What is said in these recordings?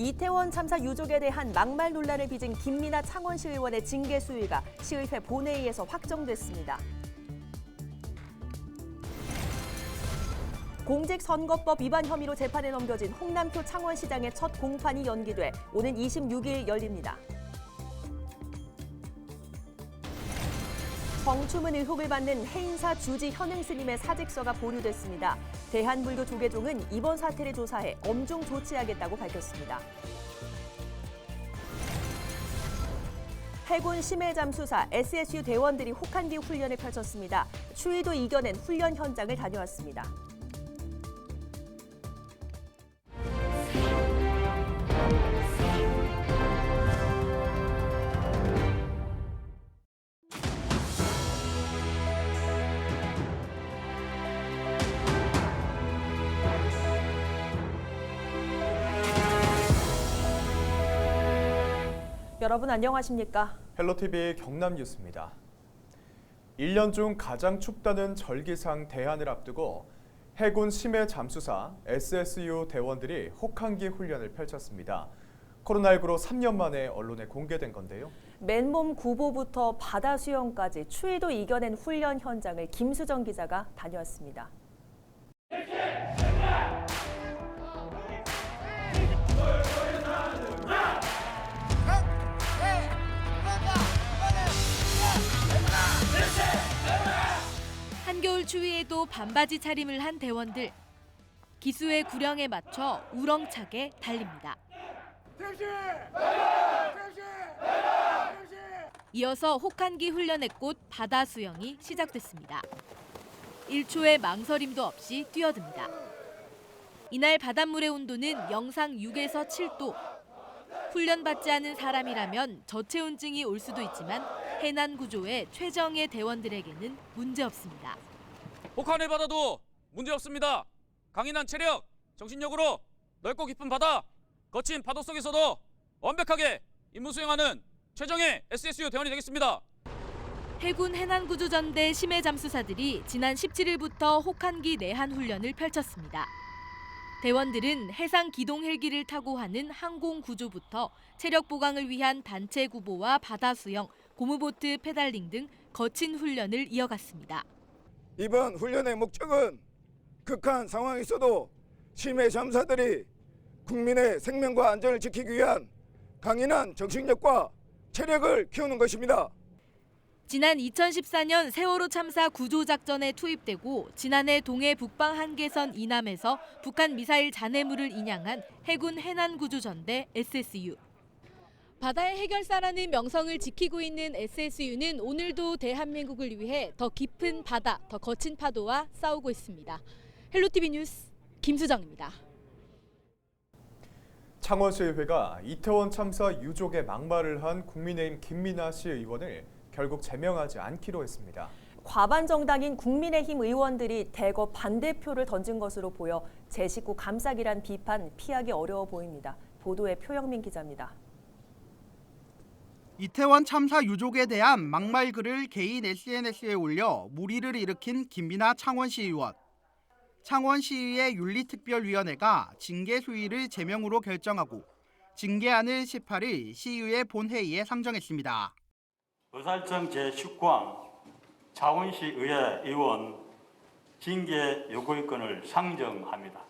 이태원 참사 유족에 대한 막말 논란을 빚은 김민아 창원시 의원의 징계 수위가 시의회 본회의에서 확정됐습니다. 공직선거법 위반 혐의로 재판에 넘겨진 홍남표 창원시장의 첫 공판이 연기돼 오는 26일 열립니다. 성추문 의혹을 받는 해인사 주지 현행 스님의 사직서가 보류됐습니다. 대한불교 조계종은 이번 사태를 조사해 엄중 조치하겠다고 밝혔습니다. 해군 심해잠수사 SSU 대원들이 혹한기 훈련을 펼쳤습니다. 추위도 이겨낸 훈련 현장을 다녀왔습니다. 여러분 안녕하십니까? 헬로티비 경남뉴스입니다. 1년 중 가장 춥다는 절기상 대한을 앞두고 해군 심해잠수사 SSU 대원들이 혹한기 훈련을 펼쳤습니다. 코로나19로 3년 만에 언론에 공개된 건데요. 맨몸 구보부터 바다 수영까지 추위도 이겨낸 훈련 현장을 김수정 기자가 다녀왔습니다. 한겨울 추위에도 반바지 차림을 한 대원들. 기수의 구령에 맞춰 우렁차게 달립니다. 이어서 혹한기 훈련의 꽃 바다 수영이 시작됐습니다. 1초의 망설임도 없이 뛰어듭니다. 이날 바닷물의 온도는 영상 6에서 7도. 훈련받지 않은 사람이라면 저체온증이 올 수도 있지만 해난 구조의 최정예 대원들에게는 문제없습니다. 혹한의 바다도 문제없습니다. 강인한 체력, 정신력으로 넓고 깊은 바다, 거친 파도 속에서도 완벽하게 임무 수행하는 최정예 SSU 대원이 되겠습니다. 해군 해난구조전대 심해잠수사들이 지난 17일부터 혹한기 내한 훈련을 펼쳤습니다. 대원들은 해상 기동 헬기를 타고 하는 항공 구조부터 체력 보강을 위한 단체 구보와 바다 수영, 고무보트 페달링 등 거친 훈련을 이어갔습니다. 이번 훈련의 목적은 극한 상황에서도 심해 잠수사들이 국민의 생명과 안전을 지키기 위한 강인한 정신력과 체력을 키우는 것입니다. 지난 2014년 세월호 참사 구조작전에 투입되고 지난해 동해 북방 한계선 이남에서 북한 미사일 잔해물을 인양한 해군 해난구조전대 SSU. 바다의 해결사라는 명성을 지키고 있는 SSU는 오늘도 대한민국을 위해 더 깊은 바다, 더 거친 파도와 싸우고 있습니다. 헬로티비 뉴스 김수정입니다. 창원시의회가 이태원 참사 유족의 막말을 한 국민의힘 김민아 씨 의원을 결국 제명하지 않기로 했습니다. 과반 정당인 국민의힘 의원들이 대거 반대표를 던진 것으로 보여 제 식구 감싸기란 비판 피하기 어려워 보입니다. 보도에 표영민 기자입니다. 이태원 참사 유족에 대한 막말글을 개인 SNS에 올려 물의를 일으킨 김민아 창원시 의원. 창원시의회 윤리특별위원회가 징계 수위를 제명으로 결정하고 징계안을 18일 시의회 본회의에 상정했습니다. 의사일정 제19항 창원시의회 의원 징계 요구권을 상정합니다.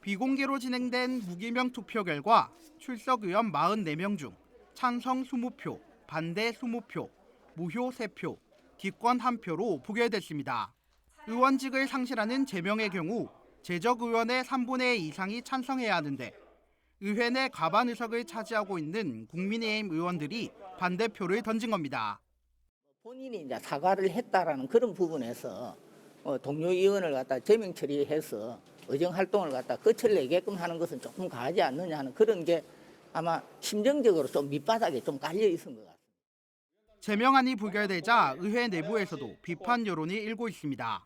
비공개로 진행된 무기명 투표 결과 출석 의원 44명 중 찬성 20표, 반대 20표, 무효 3표, 기권 1표로 부결됐습니다. 의원직을 상실하는 제명의 경우 재적 의원의 3분의 2 이상이 찬성해야 하는데 의회 내 과반 의석을 차지하고 있는 국민의힘 의원들이 반대표를 던진 겁니다. 본인이 이제 사과를 했다라는 그런 부분에서 동료 의원을 갖다 제명 처리해서 의정 활동을 갖다 끝을 내게끔 하는 것은 조금 과하지 않느냐 하는 그런 게 아마 심정적으로 좀 밑바닥에 좀 깔려 있은 것 같습니다. 제명안이 부결되자 의회 내부에서도 비판 여론이 일고 있습니다.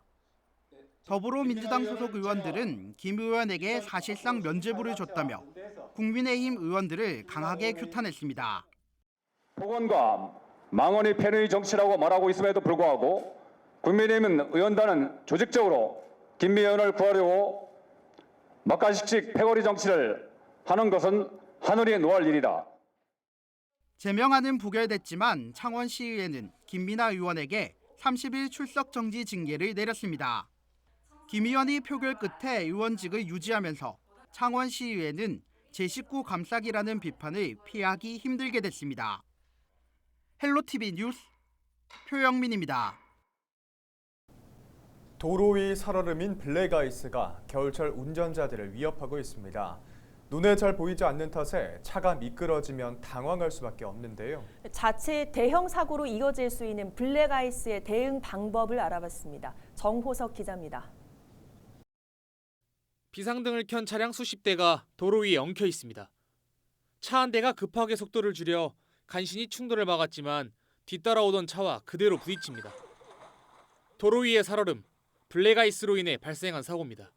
더불어민주당 소속 의원들은 김 의원에게 사실상 면죄부를 줬다며 국민의힘 의원들을 강하게 규탄했습니다. 폭언과 망언이 패권의 정치라고 말하고 있음에도 불구하고 국민의힘 의원단은 조직적으로 김미 의원을 구하려고 먹가식식 패거리 정치를 하는 것은 하늘이 노할 일이다. 제명안은 부결됐지만 창원시의회는 김민하 의원에게 30일 출석 정지 징계를 내렸습니다. 김 의원이 표결 끝에 의원직을 유지하면서 창원시의회는 제19 감싸기라는 비판을 피하기 힘들게 됐습니다. 헬로티비 뉴스 표영민입니다. 도로 위 살얼음인 블랙아이스가 겨울철 운전자들을 위협하고 있습니다. 눈에 잘 보이지 않는 탓에 차가 미끄러지면 당황할 수밖에 없는데요. 자칫 대형 사고로 이어질 수 있는 블랙아이스의 대응 방법을 알아봤습니다. 정호석 기자입니다. 비상등을 켠 차량 수십 대가 도로 위에 엉켜 있습니다. 차 한 대가 급하게 속도를 줄여 간신히 충돌을 막았지만 뒤따라오던 차와 그대로 부딪힙니다. 도로 위의 살얼음, 블랙아이스로 인해 발생한 사고입니다.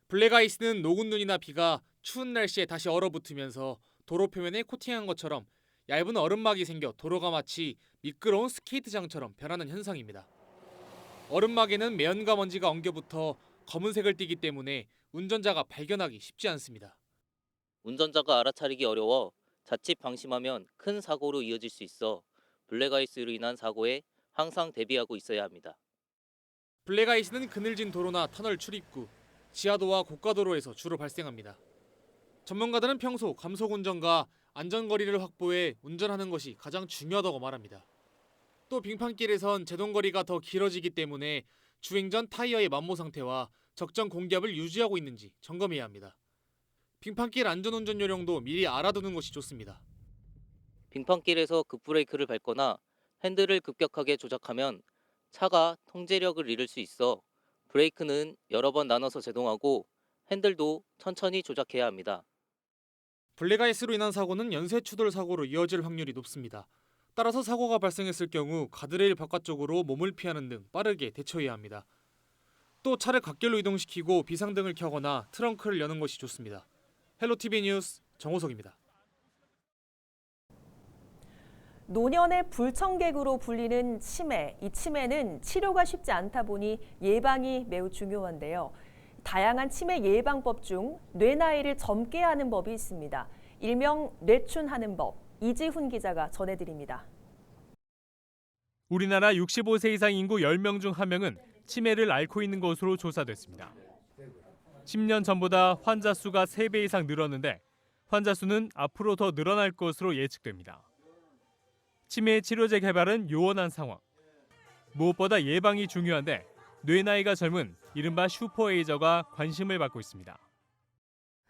블랙아이스는 녹은 눈이나 비가 추운 날씨에 다시 얼어붙으면서 도로 표면에 코팅한 것처럼 얇은 얼음막이 생겨 도로가 마치 미끄러운 스케이트장처럼 변하는 현상입니다. 얼음막에는 매연과 먼지가 엉겨붙어 검은색을 띠기 때문에 운전자가 발견하기 쉽지 않습니다. 운전자가 알아차리기 어려워 자칫 방심하면 큰 사고로 이어질 수 있어 블랙아이스로 인한 사고에 항상 대비하고 있어야 합니다. 블랙아이스는 그늘진 도로나 터널 출입구, 지하도와 고가도로에서 주로 발생합니다. 전문가들은 평소 감속 운전과 안전거리를 확보해 운전하는 것이 가장 중요하다고 말합니다. 또 빙판길에선 제동거리가 더 길어지기 때문에 주행 전 타이어의 만모 상태와 적정 공기압을 유지하고 있는지 점검해야 합니다. 빙판길 안전운전 요령도 미리 알아두는 것이 좋습니다. 빙판길에서 급브레이크를 밟거나 핸들을 급격하게 조작하면 차가 통제력을 잃을 수 있어 브레이크는 여러 번 나눠서 제동하고 핸들도 천천히 조작해야 합니다. 블랙아이스로 인한 사고는 연쇄 추돌 사고로 이어질 확률이 높습니다. 따라서 사고가 발생했을 경우 가드레일 바깥쪽으로 몸을 피하는 등 빠르게 대처해야 합니다. 또 차를 갓길로 이동시키고 비상등을 켜거나 트렁크를 여는 것이 좋습니다. 헬로티비 뉴스 정호석입니다. 노년의 불청객으로 불리는 치매. 이 치매는 치료가 쉽지 않다 보니 예방이 매우 중요한데요. 다양한 치매 예방법 중 뇌나이를 젊게 하는 법이 있습니다. 일명 뇌춘하는 법, 이지훈 기자가 전해드립니다. 우리나라 65세 이상 인구 10명 중 1명은 치매를 앓고 있는 것으로 조사됐습니다. 10년 전보다 환자 수가 3배 이상 늘었는데 환자 수는 앞으로 더 늘어날 것으로 예측됩니다. 치매 치료제 개발은 요원한 상황. 무엇보다 예방이 중요한데 뇌나이가 젊은 이른바 슈퍼에이저가 관심을 받고 있습니다.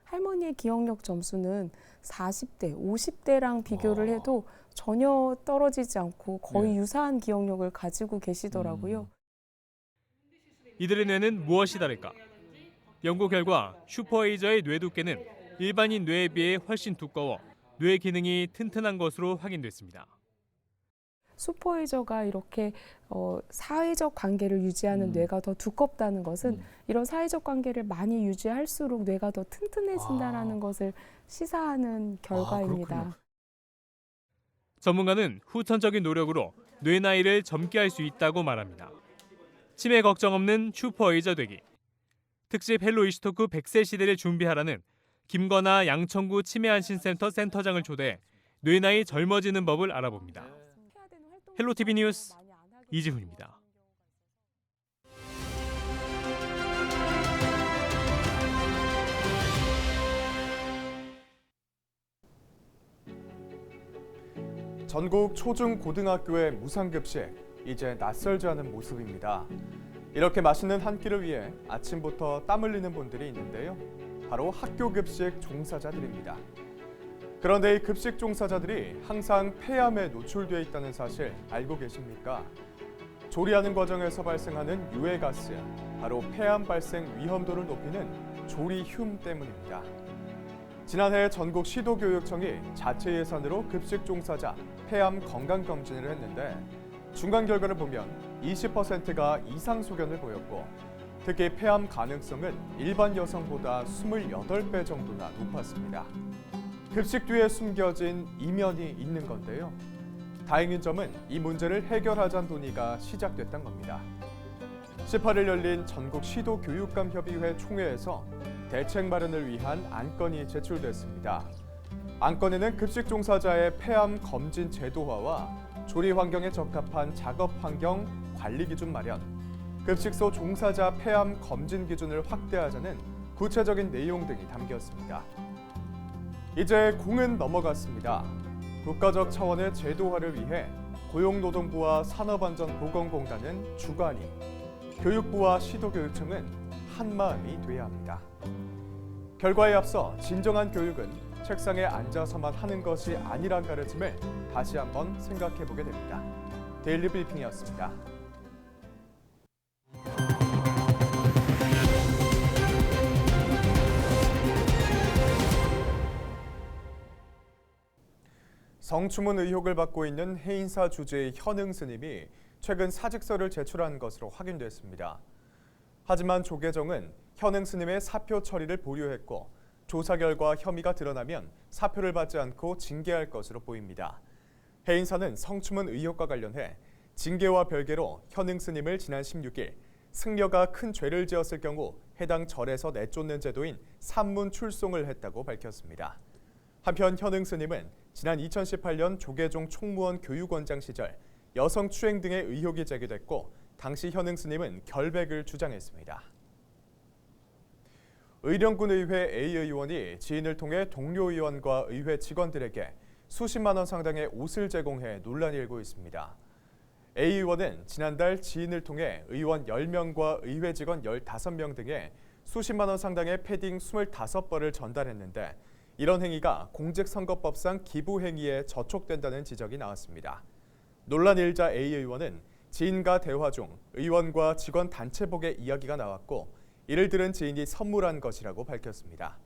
할머니의 기억력 점수는 40대, 50대랑 비교를 해도 전혀 떨어지지 않고 거의 유사한 기억력을 가지고 계시더라고요. 이들의 뇌는 무엇이 다를까? 연구 결과 슈퍼에이저의 뇌 두께는 일반인 뇌에 비해 훨씬 두꺼워 뇌 기능이 튼튼한 것으로 확인됐습니다. 슈퍼에이저가 이렇게 사회적 관계를 유지하는 뇌가 더 두껍다는 것은 이런 사회적 관계를 많이 유지할수록 뇌가 더 튼튼해진다는 것을 시사하는 결과입니다. 전문가는 후천적인 노력으로 뇌 나이를 젊게 할 수 있다고 말합니다. 치매 걱정 없는 슈퍼에이저 되기. 특집 헬로 이슈토크 100세 시대를 준비하라는 김건아 양천구 치매안심센터 센터장을 초대해 뇌 나이 젊어지는 법을 알아봅니다. 헬로티비 뉴스 이지훈입니다. 전국 초중 고등학교의 무상급식 이제 낯설지 않은 모습입니다. 이렇게 맛있는 한 끼를 위해 아침부터 땀 흘리는 분들이 있는데요. 바로 학교 급식 종사자들입니다. 그런데 이 급식 종사자들이 항상 폐암에 노출되어 있다는 사실 알고 계십니까? 조리하는 과정에서 발생하는 유해가스, 바로 폐암 발생 위험도를 높이는 조리흉 때문입니다. 지난해 전국 시도교육청이 자체 예산으로 급식 종사자 폐암 건강검진을 했는데 중간 결과를 보면 20%가 이상 소견을 보였고 특히 폐암 가능성은 일반 여성보다 28배 정도나 높았습니다. 급식 뒤에 숨겨진 이면이 있는 건데요. 다행인 점은 이 문제를 해결하자는 논의가 시작됐던 겁니다. 18일 열린 전국 시도교육감협의회 총회에서 대책 마련을 위한 안건이 제출됐습니다. 안건에는 급식 종사자의 폐암 검진 제도화와 조리 환경에 적합한 작업 환경 관리 기준 마련, 급식소 종사자 폐암 검진 기준을 확대하자는 구체적인 내용 등이 담겼습니다. 이제 공은 넘어갔습니다. 국가적 차원의 제도화를 위해 고용노동부와 산업안전보건공단은 주관이, 교육부와 시도교육청은 한마음이 돼야 합니다. 결과에 앞서 진정한 교육은 책상에 앉아서만 하는 것이 아니란 가르침을 다시 한번 생각해보게 됩니다. 데일리 브리핑이었습니다. 성추문 의혹을 받고 있는 해인사 주재의 현응 스님이 최근 사직서를 제출한 것으로 확인됐습니다. 하지만 조계종은 현응 스님의 사표 처리를 보류했고 조사 결과 혐의가 드러나면 사표를 받지 않고 징계할 것으로 보입니다. 해인사는 성추문 의혹과 관련해 징계와 별개로 현응 스님을 지난 16일 승려가 큰 죄를 지었을 경우 해당 절에서 내쫓는 제도인 산문 출송을 했다고 밝혔습니다. 한편 현응 스님은 지난 2018년 조계종 총무원 교육원장 시절 여성 추행 등의 의혹이 제기됐고 당시 현응 스님은 결백을 주장했습니다. 의령군의회 A 의원이 지인을 통해 동료 의원과 의회 직원들에게 수십만 원 상당의 옷을 제공해 논란이 일고 있습니다. A 의원은 지난달 지인을 통해 의원 10명과 의회 직원 15명 등에 수십만 원 상당의 패딩 25벌을 전달했는데 이런 행위가 공직선거법상 기부 행위에 저촉된다는 지적이 나왔습니다. 논란 일자 A 의원은 지인과 대화 중 의원과 직원 단체복의 이야기가 나왔고 이를 들은 지인이 선물한 것이라고 밝혔습니다.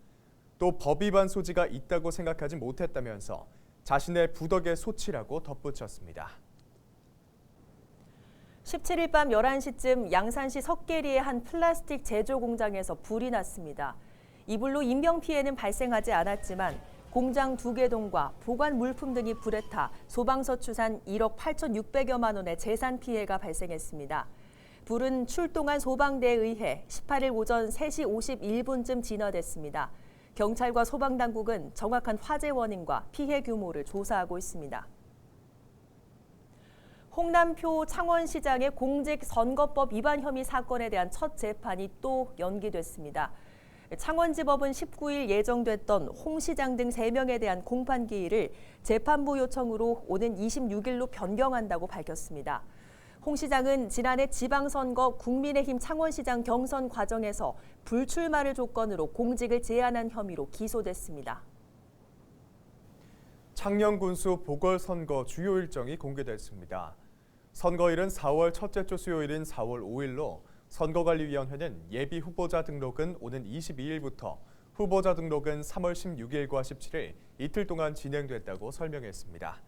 또 법 위반 소지가 있다고 생각하지 못했다면서 자신의 부덕의 소치라고 덧붙였습니다. 17일 밤 11시쯤 양산시 석계리의 한 플라스틱 제조 공장에서 불이 났습니다. 이 불로 인명피해는 발생하지 않았지만 공장 2개 동과 보관 물품 등이 불에 타 소방서 추산 1억 8,600여만 원의 재산 피해가 발생했습니다. 불은 출동한 소방대에 의해 18일 오전 3시 51분쯤 진화됐습니다. 경찰과 소방당국은 정확한 화재 원인과 피해 규모를 조사하고 있습니다. 홍남표 창원시장의 공직선거법 위반 혐의 사건에 대한 첫 재판이 또 연기됐습니다. 창원지법은 19일 예정됐던 홍 시장 등 3명에 대한 공판기일을 재판부 요청으로 오는 26일로 변경한다고 밝혔습니다. 홍 시장은 지난해 지방선거 국민의힘 창원시장 경선 과정에서 불출마를 조건으로 공직을 제한한 혐의로 기소됐습니다. 창녕군수 보궐선거 주요 일정이 공개됐습니다. 선거일은 4월 첫째 주 수요일인 4월 5일로 선거관리위원회는 예비 후보자 등록은 오는 22일부터 후보자 등록은 3월 16일과 17일 이틀 동안 진행됐다고 설명했습니다.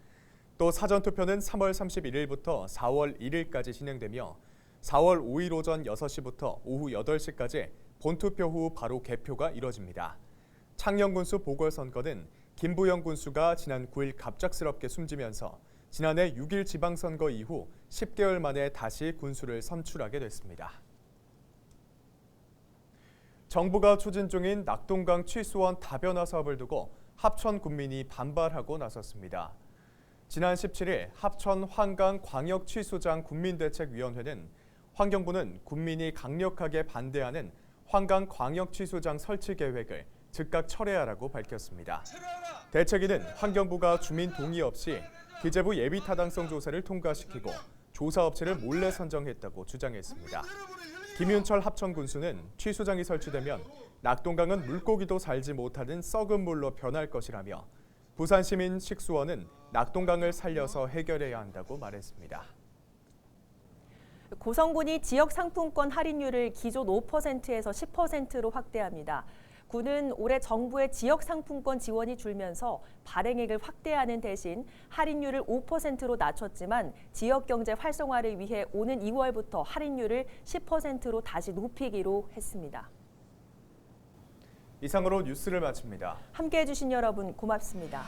또 사전투표는 3월 31일부터 4월 1일까지 진행되며 4월 5일 오전 6시부터 오후 8시까지 본투표 후 바로 개표가 이뤄집니다. 창녕군수 보궐선거는 김부영 군수가 지난 9일 갑작스럽게 숨지면서 지난해 6일 지방선거 이후 10개월 만에 다시 군수를 선출하게 됐습니다. 정부가 추진 중인 낙동강 취수원 다변화 사업을 두고 합천 군민이 반발하고 나섰습니다. 지난 17일 합천 환강 광역취수장 군민대책위원회는 환경부는 군민이 강력하게 반대하는 환강 광역취수장 설치 계획을 즉각 철회하라고 밝혔습니다. 대책위는 환경부가 주민 동의 없이 기재부 예비타당성 조사를 통과시키고 조사업체를 몰래 선정했다고 주장했습니다. 김윤철 합천군수는 취수장이 설치되면 낙동강은 물고기도 살지 못하는 썩은 물로 변할 것이라며 부산시민식수원은 낙동강을 살려서 해결해야 한다고 말했습니다. 고성군이 지역상품권 할인율을 기존 5%에서 10%로 확대합니다. 군은 올해 정부의 지역상품권 지원이 줄면서 발행액을 확대하는 대신 할인율을 5%로 낮췄지만 지역경제 활성화를 위해 오는 2월부터 할인율을 10%로 다시 높이기로 했습니다. 이상으로 뉴스를 마칩니다. 함께해 주신 여러분 고맙습니다.